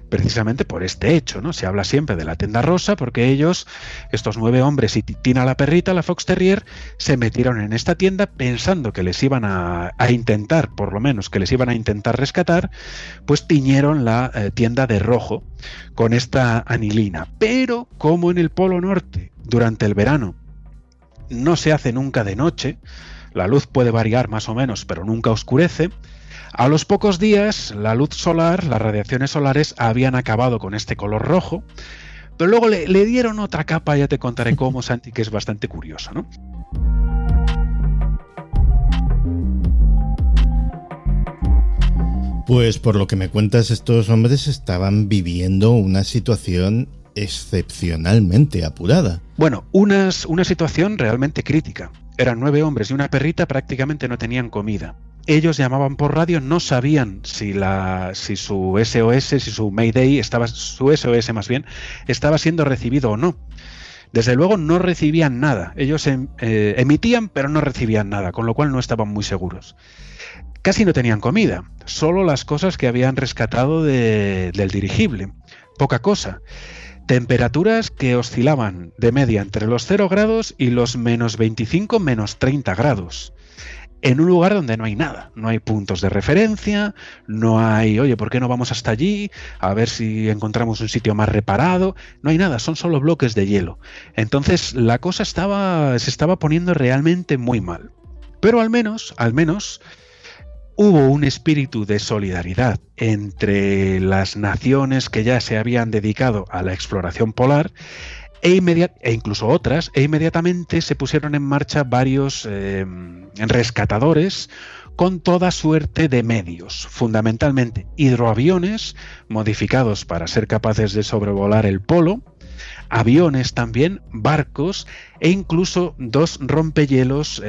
precisamente por este hecho, ¿no? Se habla siempre de la tenda rosa porque ellos, estos 9 hombres y Tina la perrita, la Fox Terrier, se metieron en esta tienda pensando que les iban a intentar, por lo menos que les iban a intentar rescatar, pues tiñeron la tienda de rojo con esta anilina. Pero como en el Polo Norte, durante el verano, no se hace nunca de noche, la luz puede variar más o menos, pero nunca oscurece. A los pocos días, la luz solar, las radiaciones solares habían acabado con este color rojo, pero luego le dieron otra capa, ya te contaré cómo, Santi, que es bastante curioso, ¿no? Pues por lo que me cuentas, estos hombres estaban viviendo una situación excepcionalmente apurada. Bueno, una situación realmente crítica. Eran 9 hombres y una perrita, prácticamente no tenían comida. Ellos llamaban por radio, no sabían si su SOS, si su Mayday, su SOS más bien, estaba siendo recibido o no. Desde luego no recibían nada. Ellos emitían, pero no recibían nada, con lo cual no estaban muy seguros. Casi no tenían comida, solo las cosas que habían rescatado del dirigible. Poca cosa. Temperaturas que oscilaban de media entre los 0 grados y los menos 25, menos 30 grados. En un lugar donde no hay nada, no hay puntos de referencia, no hay, oye, ¿por qué no vamos hasta allí? A ver si encontramos un sitio más reparado. No hay nada, son solo bloques de hielo. Entonces la cosa se estaba poniendo realmente muy mal. Pero al menos, hubo un espíritu de solidaridad entre las naciones que ya se habían dedicado a la exploración polar e incluso otras, e inmediatamente se pusieron en marcha varios rescatadores con toda suerte de medios, fundamentalmente hidroaviones modificados para ser capaces de sobrevolar el polo, aviones también, barcos e incluso dos rompehielos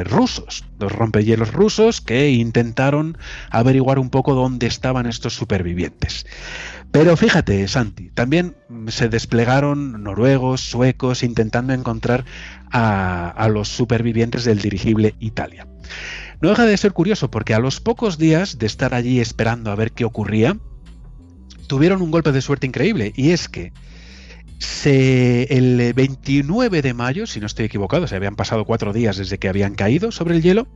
rusos que intentaron averiguar un poco dónde estaban estos supervivientes. Pero fíjate, Santi, también se desplegaron noruegos, suecos, intentando encontrar a los supervivientes del dirigible Italia. No deja de ser curioso porque a los pocos días de estar allí esperando a ver qué ocurría, tuvieron un golpe de suerte increíble, y es que el 29 de mayo, si no estoy equivocado, se habían pasado 4 días desde que habían caído sobre el hielo,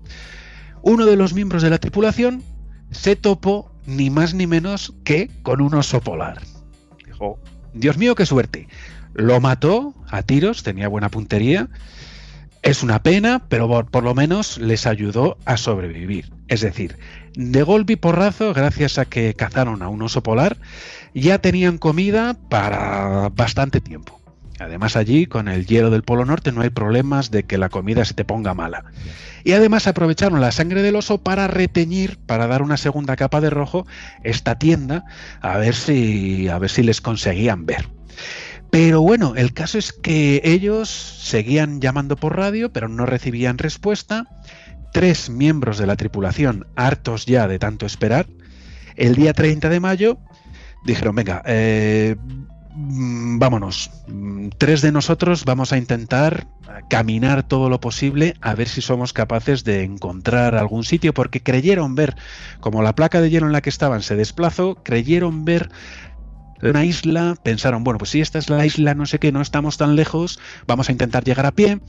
uno de los miembros de la tripulación se topó ni más ni menos que con un oso polar. Dijo, Dios mío, qué suerte. Lo mató a tiros, tenía buena puntería. Es una pena, pero por lo menos les ayudó a sobrevivir. Es decir, de golpe y porrazo, gracias a que cazaron a un oso polar, ya tenían comida para bastante tiempo. Además, allí, con el hielo del Polo Norte, no hay problemas de que la comida se te ponga mala. Y además aprovecharon la sangre del oso para reteñir, para dar una segunda capa de rojo, esta tienda, a ver si les conseguían ver. Pero bueno, el caso es que ellos seguían llamando por radio, pero no recibían respuesta. 3 miembros de la tripulación, hartos ya de tanto esperar, el día 30 de mayo dijeron, venga, vámonos. 3 de nosotros vamos a intentar caminar todo lo posible a ver si somos capaces de encontrar algún sitio, porque creyeron ver, como la placa de hielo en la que estaban se desplazó, creyeron ver una isla, pensaron, bueno, pues si esta es la isla, no sé qué, no estamos tan lejos, vamos a intentar llegar a pie.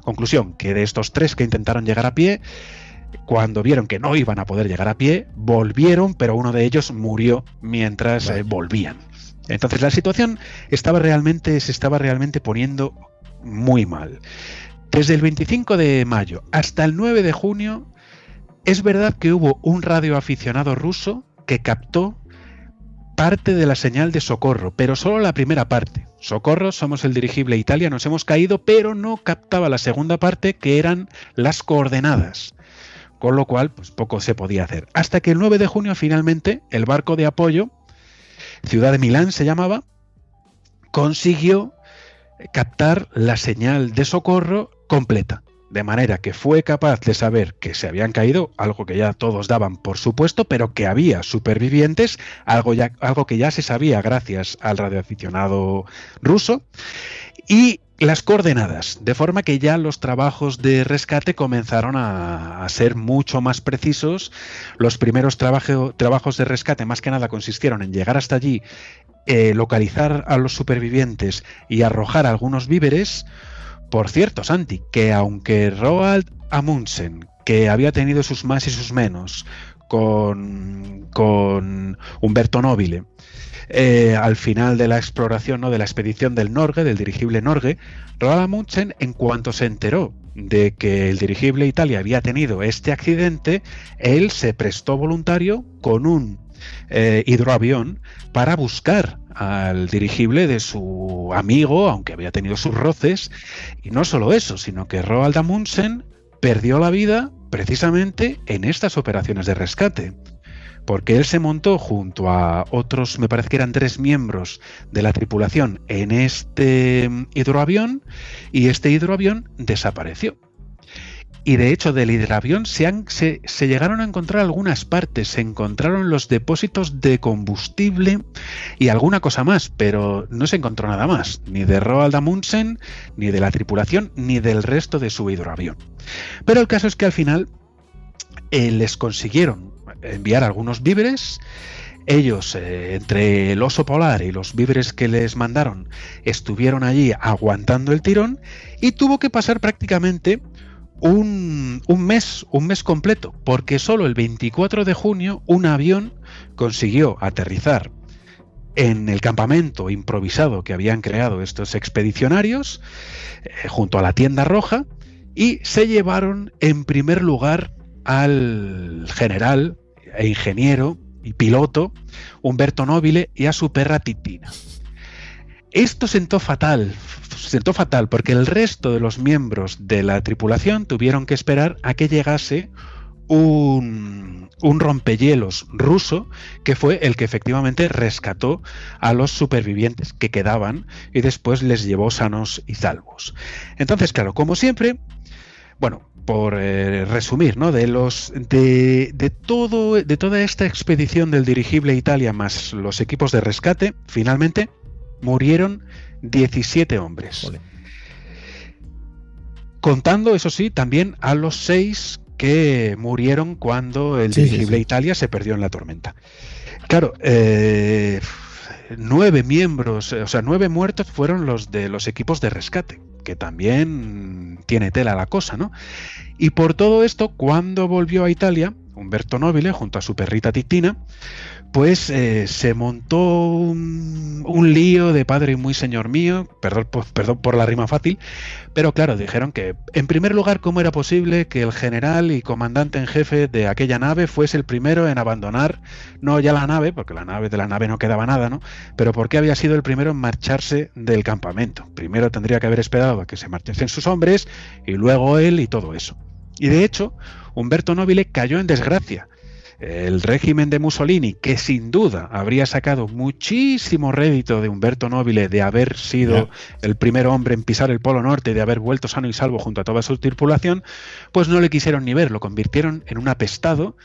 Conclusión, que de estos 3 que intentaron llegar a pie, cuando vieron que no iban a poder llegar a pie, volvieron, pero uno de ellos murió mientras volvían. Entonces la situación se estaba realmente poniendo muy mal. Desde el 25 de mayo hasta el 9 de junio, es verdad que hubo un radioaficionado ruso que captó parte de la señal de socorro, pero solo la primera parte. Socorro, somos el dirigible Italia, nos hemos caído, pero no captaba la segunda parte, que eran las coordenadas. Con lo cual, pues poco se podía hacer. Hasta que el 9 de junio, finalmente, el barco de apoyo, Ciudad de Milán se llamaba, consiguió captar la señal de socorro completa. De manera que fue capaz de saber que se habían caído, algo que ya todos daban por supuesto, pero que había supervivientes, algo que ya se sabía gracias al radioaficionado ruso, y las coordenadas, de forma que ya los trabajos de rescate comenzaron a ser mucho más precisos. Los primeros trabajos de rescate más que nada consistieron en llegar hasta allí, localizar a los supervivientes y arrojar algunos víveres. Por cierto, Santi, que aunque Roald Amundsen, que había tenido sus más y sus menos con Humberto Nobile, al final de la exploración, ¿no?, de la expedición del Norge, del dirigible Norge, Roald Amundsen, en cuanto se enteró de que el dirigible Italia había tenido este accidente, él se prestó voluntario con un hidroavión para buscar al dirigible de su amigo, aunque había tenido sus roces. Y no solo eso, sino que Roald Amundsen perdió la vida precisamente en estas operaciones de rescate, porque él se montó junto a otros, me parece que eran 3 miembros de la tripulación, en este hidroavión, y este hidroavión desapareció. Y de hecho del hidroavión se llegaron a encontrar algunas partes, se encontraron los depósitos de combustible y alguna cosa más, pero no se encontró nada más, ni de Roald Amundsen, ni de la tripulación, ni del resto de su hidroavión. Pero el caso es que al final les consiguieron enviar algunos víveres. Ellos, entre el oso polar y los víveres que les mandaron, estuvieron allí aguantando el tirón y tuvo que pasar prácticamente un mes completo, porque solo el 24 de junio un avión consiguió aterrizar en el campamento improvisado que habían creado estos expedicionarios, junto a la tienda roja, y se llevaron en primer lugar al general e ingeniero y piloto Umberto Nobile y a su perra Titina. Esto sentó fatal porque el resto de los miembros de la tripulación tuvieron que esperar a que llegase un rompehielos ruso, que fue el que efectivamente rescató a los supervivientes que quedaban y después les llevó sanos y salvos. Entonces, claro, como siempre, bueno, por resumir, ¿no? De toda esta expedición del dirigible Italia más los equipos de rescate, finalmente murieron 17 hombres. Joder. Contando, eso sí, también a los 6 que murieron cuando el dirigible Italia se perdió en la tormenta. Claro, 9 miembros, o sea, 9 muertos fueron los de los equipos de rescate, que también tiene tela la cosa, ¿no? Y por todo esto, cuando volvió a Italia, Umberto Nobile, junto a su perrita Titina, pues se montó un lío de padre y muy señor mío, perdón por la rima fácil, pero claro, dijeron que, en primer lugar, cómo era posible que el general y comandante en jefe de aquella nave fuese el primero en abandonar, no ya la nave, porque de la nave no quedaba nada, ¿no? Pero por qué había sido el primero en marcharse del campamento. Primero tendría que haber esperado a que se marchasen sus hombres y luego él y todo eso. Y de hecho, Umberto Nobile cayó en desgracia. El régimen de Mussolini, que sin duda habría sacado muchísimo rédito de Umberto Nobile de haber sido el primer hombre en pisar el Polo Norte y de haber vuelto sano y salvo junto a toda su tripulación, pues no le quisieron ni ver, lo convirtieron en un apestado.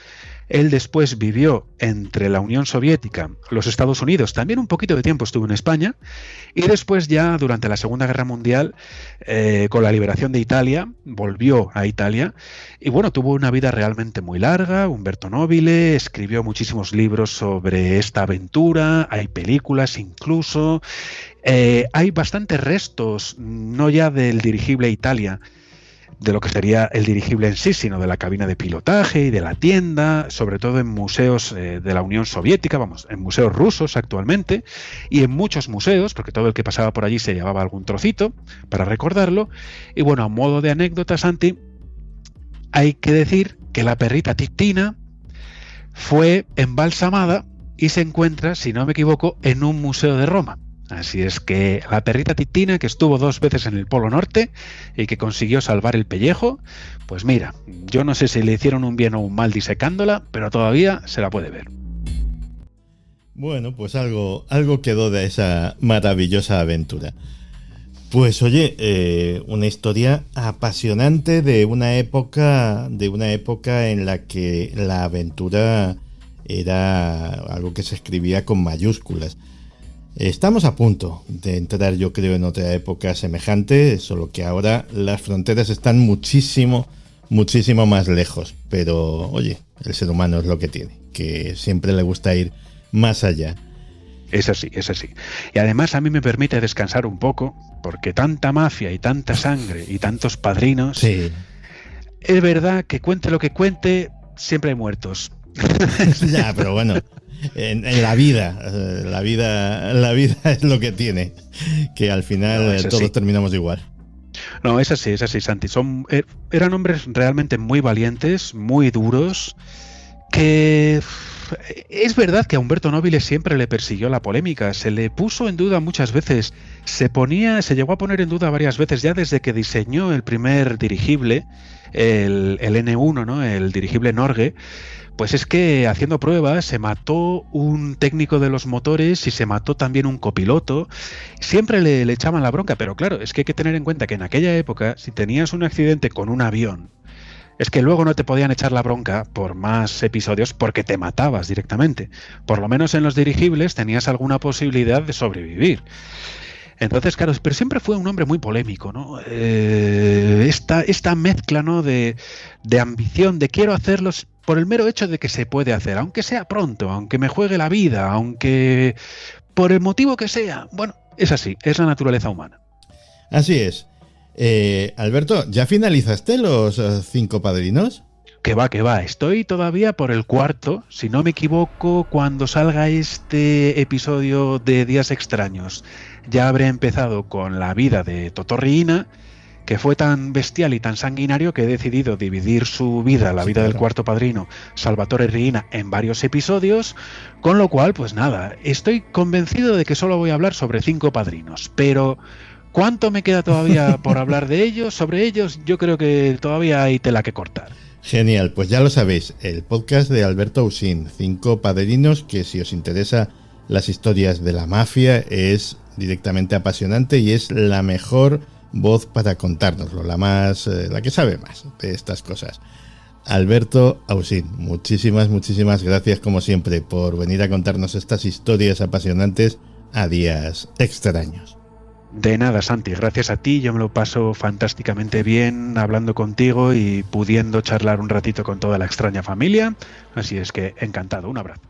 Él después vivió entre la Unión Soviética, los Estados Unidos, también un poquito de tiempo estuvo en España, y después ya durante la Segunda Guerra Mundial, con la liberación de Italia, volvió a Italia, y bueno, tuvo una vida realmente muy larga. Umberto Nobile escribió muchísimos libros sobre esta aventura, hay películas incluso, hay bastantes restos, no ya del dirigible Italia, de lo que sería el dirigible en sí, sino de la cabina de pilotaje y de la tienda, sobre todo en museos de la Unión Soviética, en museos rusos actualmente, y en muchos museos, porque todo el que pasaba por allí se llevaba algún trocito para recordarlo. Y bueno, a modo de anécdota, Santi, hay que decir que la perrita Titina fue embalsamada y se encuentra, si no me equivoco, en un museo de Roma. Así es que la perrita Titina, que estuvo 2 veces en el Polo Norte y que consiguió salvar el pellejo, pues mira, yo no sé si le hicieron un bien o un mal disecándola, pero todavía se la puede ver. Bueno, pues algo quedó de esa maravillosa aventura. Pues oye, una historia apasionante de una época en la que la aventura era algo que se escribía con mayúsculas. Estamos a punto de entrar, yo creo, en otra época semejante, solo que ahora las fronteras están muchísimo más lejos. Pero, oye, el ser humano es lo que tiene, que siempre le gusta ir más allá. Es así. Y además a mí me permite descansar un poco, porque tanta mafia y tanta sangre y tantos padrinos, sí. Es verdad que cuente lo que cuente, siempre hay muertos. Ya, pero bueno... En la vida es lo que tiene, que al final todos terminamos igual. No, es así, Santi. Eran hombres realmente muy valientes, muy duros, que es verdad que a Umberto Nobile siempre le persiguió la polémica, se le puso en duda muchas veces, se llegó a poner en duda varias veces ya desde que diseñó el primer dirigible, el N1, ¿no? El dirigible Norge. Pues es que haciendo pruebas se mató un técnico de los motores y se mató también un copiloto. Siempre le echaban la bronca, pero claro, es que hay que tener en cuenta que en aquella época, si tenías un accidente con un avión, es que luego no te podían echar la bronca por más episodios porque te matabas directamente. Por lo menos en los dirigibles tenías alguna posibilidad de sobrevivir. Entonces, claro, pero siempre fue un hombre muy polémico, ¿no? Esta mezcla, ¿no? de ambición, de quiero hacerlos por el mero hecho de que se puede hacer, aunque sea pronto, aunque me juegue la vida, aunque por el motivo que sea. Bueno, es así, es la naturaleza humana. Así es. Alberto, ¿ya finalizaste los 5 padrinos? Que va, estoy todavía por el 4, si no me equivoco, cuando salga este episodio de Días Extraños. Ya habré empezado con la vida de Totò Riina, que fue tan bestial y tan sanguinario que he decidido dividir su vida, la vida del cuarto padrino, Salvatore Riina, en varios episodios, con lo cual, pues nada, estoy convencido de que solo voy a hablar sobre 5 padrinos, pero ¿cuánto me queda todavía por hablar de ellos? Sobre ellos yo creo que todavía hay tela que cortar. Genial, pues ya lo sabéis, el podcast de Alberto Ausín, 5 padrinos, que si os interesa las historias de la mafia es directamente apasionante y es la mejor voz para contárnoslo, la que sabe más de estas cosas. Alberto Ausín, muchísimas gracias como siempre por venir a contarnos estas historias apasionantes a Días Extraños. De nada, Santi, gracias a ti, yo me lo paso fantásticamente bien hablando contigo y pudiendo charlar un ratito con toda la extraña familia, así es que encantado, un abrazo.